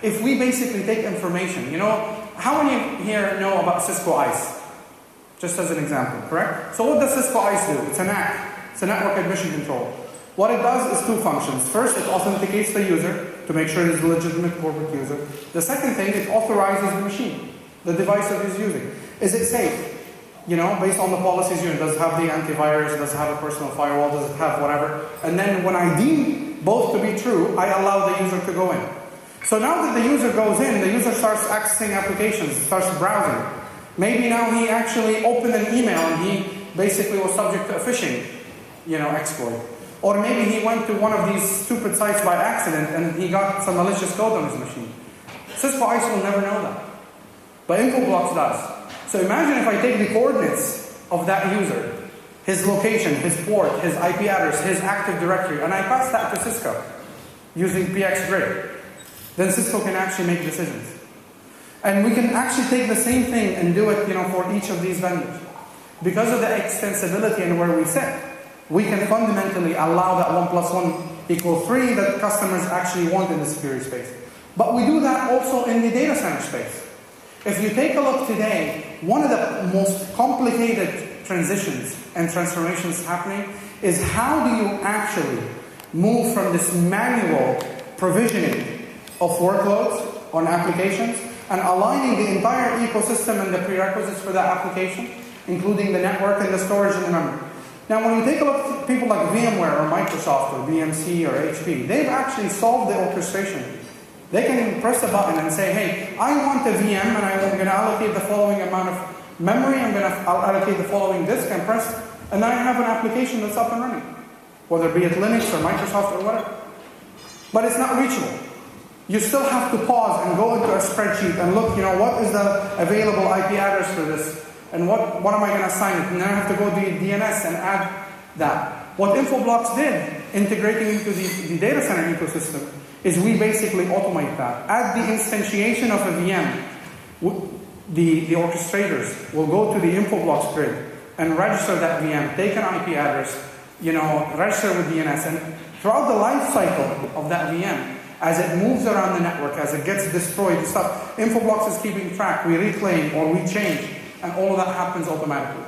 If we basically take information, how many here know about Cisco ICE? Just as an example, correct? So what does Cisco ICE do? It's a NAC. It's a network admission control. What it does is two functions. First, it authenticates the user to make sure he's a legitimate corporate user. The second thing, it authorizes the machine, the device that he's using. Is it safe? Based on the policies, does it have the antivirus, does it have a personal firewall, does it have whatever? And then when I deem both to be true, I allow the user to go in. So now that the user goes in, the user starts accessing applications, starts browsing. Maybe now he actually opened an email and he basically was subject to a phishing, exploit. Or maybe he went to one of these stupid sites by accident and he got some malicious code on his machine. Cisco ICE will never know that. But Infoblox does. So imagine if I take the coordinates of that user, his location, his port, his IP address, his Active Directory, and I pass that to Cisco using PX Grid. Then Cisco can actually make decisions. And we can actually take the same thing and do it, for each of these vendors. Because of the extensibility and where we sit, we can fundamentally allow that 1 + 1 = 3 that customers actually want in the security space. But we do that also in the data center space. If you take a look today, one of the most complicated transitions and transformations happening is how do you actually move from this manual provisioning of workloads on applications and aligning the entire ecosystem and the prerequisites for that application, including the network and the storage and the memory. Now, when you take a look at people like VMware or Microsoft or BMC or HP, they've actually solved the orchestration. They can press a button and say, hey, I want a VM and I'm going to allocate the following amount of memory, I'll allocate the following disk and press, and then I have an application that's up and running, whether it be at Linux or Microsoft or whatever. But it's not reachable. You still have to pause and go into a spreadsheet and look, what is the available IP address for this? And what am I going to assign it? And then I have to go to the DNS and add that. What Infoblox did, integrating into the data center ecosystem, is we basically automate that. At the instantiation of a VM, the orchestrators will go to the Infoblox grid and register that VM, take an IP address, register with DNS, and throughout the life cycle of that VM, as it moves around the network, as it gets destroyed and stuff, Infoblox is keeping track. We reclaim or we change, and all of that happens automatically.